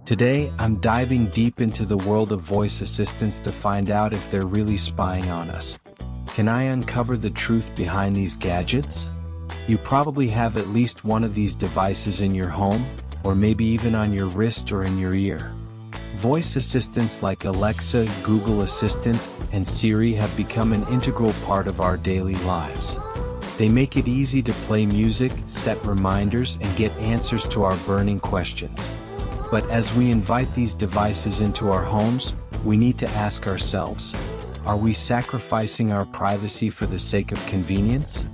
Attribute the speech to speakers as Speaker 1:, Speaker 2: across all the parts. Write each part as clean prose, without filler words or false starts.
Speaker 1: Today, I'm diving deep into the world of voice assistants to find out if they're really spying on us. Can I uncover the truth behind these gadgets? You probably have at least one of these devices in your home, or maybe even on your wrist or in your ear. Voice assistants like Alexa, Google Assistant, and Siri have become an integral part of our daily lives. They make it easy to play music, set reminders, and get answers to our burning questions. But as we invite these devices into our homes, we need to ask ourselves, are we sacrificing our privacy for the sake of convenience?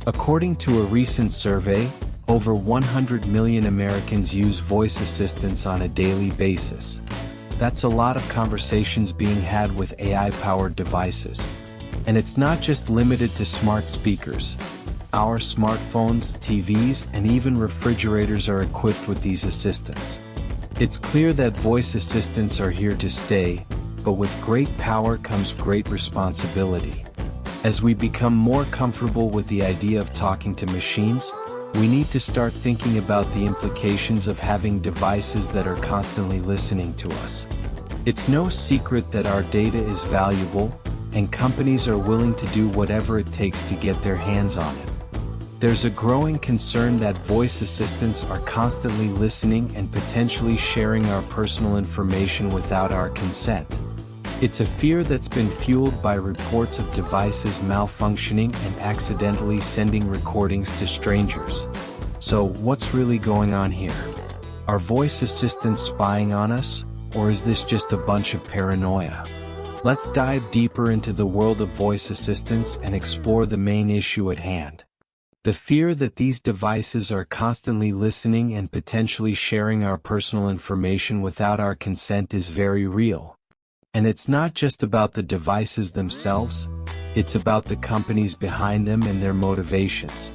Speaker 1: According to a recent survey, over 100 million Americans use voice assistants on a daily basis. That's a lot of conversations being had with AI-powered devices. And it's not just limited to smart speakers. Our smartphones, TVs, and even refrigerators are equipped with these assistants. It's clear that voice assistants are here to stay, but with great power comes great responsibility. As we become more comfortable with the idea of talking to machines, we need to start thinking about the implications of having devices that are constantly listening to us. It's no secret that our data is valuable, and companies are willing to do whatever it takes to get their hands on it. There's a growing concern that voice assistants are constantly listening and potentially sharing our personal information without our consent. It's a fear that's been fueled by reports of devices malfunctioning and accidentally sending recordings to strangers. So, what's really going on here? Are voice assistants spying on us, or is this just a bunch of paranoia? Let's dive deeper into the world of voice assistants and explore the main issue at hand. The fear that these devices are constantly listening and potentially sharing our personal information without our consent is very real. And it's not just about the devices themselves, it's about the companies behind them and their motivations.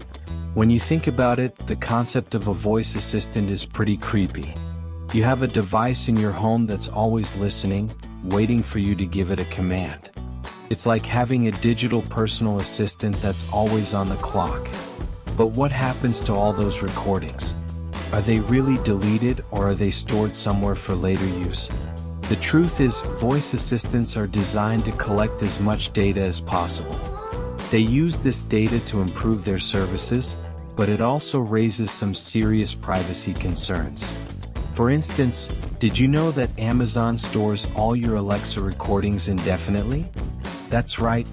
Speaker 1: When you think about it, the concept of a voice assistant is pretty creepy. You have a device in your home that's always listening, waiting for you to give it a command. It's like having a digital personal assistant that's always on the clock. But what happens to all those recordings? Are they really deleted, or are they stored somewhere for later use? The truth is, voice assistants are designed to collect as much data as possible. They use this data to improve their services, but it also raises some serious privacy concerns. For instance, did you know that Amazon stores all your Alexa recordings indefinitely? That's right.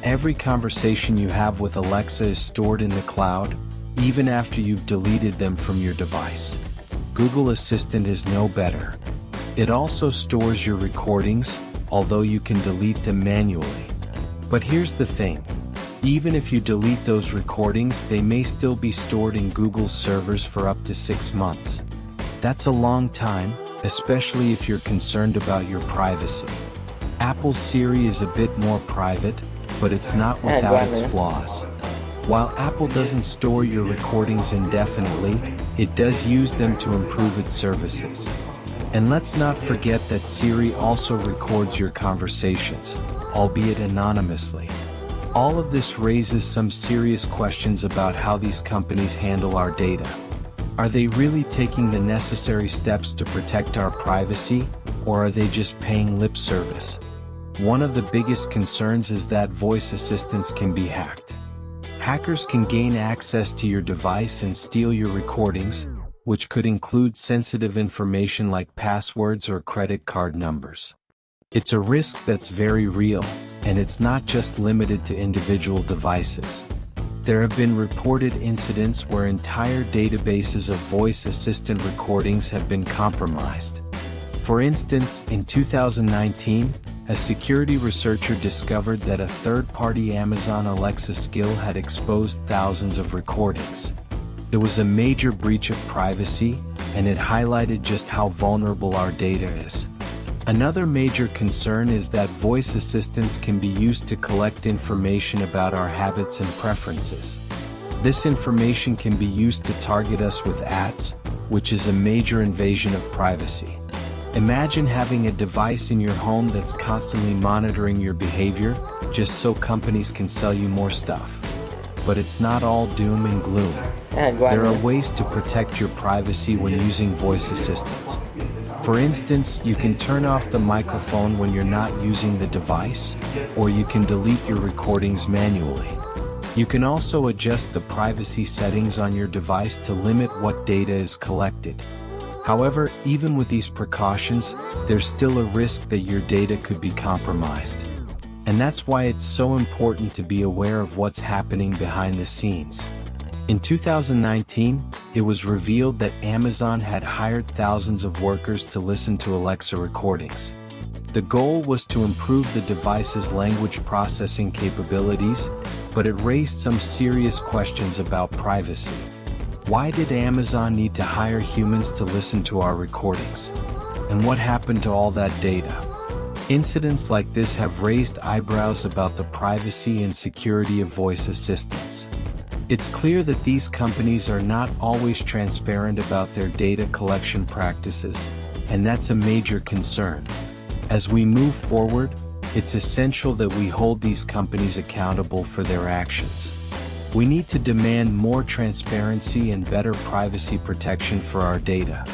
Speaker 1: Every conversation you have with Alexa is stored in the cloud, even after you've deleted them from your device. Google Assistant is no better. It also stores your recordings, although you can delete them manually. But here's the thing. Even if you delete those recordings, they may still be stored in Google's servers for up to 6 months. That's a long time, especially if you're concerned about your privacy. Apple's Siri is a bit more private, but it's not without its flaws. While Apple doesn't store your recordings indefinitely, it does use them to improve its services. And let's not forget that Siri also records your conversations, albeit anonymously. All of this raises some serious questions about how these companies handle our data. Are they really taking the necessary steps to protect our privacy, or are they just paying lip service? One of the biggest concerns is that voice assistants can be hacked. Hackers can gain access to your device and steal your recordings, which could include sensitive information like passwords or credit card numbers. It's a risk that's very real, and it's not just limited to individual devices. There have been reported incidents where entire databases of voice assistant recordings have been compromised. For instance, in 2019, a security researcher discovered that a third-party Amazon Alexa skill had exposed thousands of recordings. It was a major breach of privacy, and it highlighted just how vulnerable our data is. Another major concern is that voice assistants can be used to collect information about our habits and preferences. This information can be used to target us with ads, which is a major invasion of privacy. Imagine having a device in your home that's constantly monitoring your behavior, just so companies can sell you more stuff. But it's not all doom and gloom. There are ways to protect your privacy when using voice assistants. For instance, you can turn off the microphone when you're not using the device, or you can delete your recordings manually. You can also adjust the privacy settings on your device to limit what data is collected. However, even with these precautions, there's still a risk that your data could be compromised. And that's why it's so important to be aware of what's happening behind the scenes. In 2019, it was revealed that Amazon had hired thousands of workers to listen to Alexa recordings. The goal was to improve the device's language processing capabilities, but it raised some serious questions about privacy. Why did Amazon need to hire humans to listen to our recordings? And what happened to all that data? Incidents like this have raised eyebrows about the privacy and security of voice assistants. It's clear that these companies are not always transparent about their data collection practices, and that's a major concern. As we move forward, it's essential that we hold these companies accountable for their actions. We need to demand more transparency and better privacy protection for our data.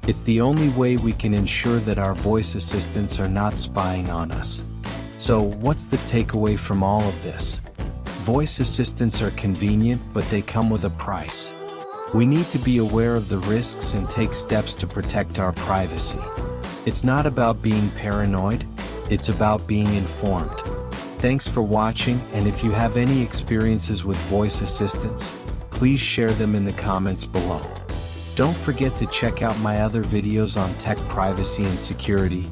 Speaker 1: It's the only way we can ensure that our voice assistants are not spying on us. So, what's the takeaway from all of this? Voice assistants are convenient, but they come with a price. We need to be aware of the risks and take steps to protect our privacy. It's not about being paranoid, it's about being informed. Thanks for watching, and if you have any experiences with voice assistants, please share them in the comments below. Don't forget to check out my other videos on tech privacy and security.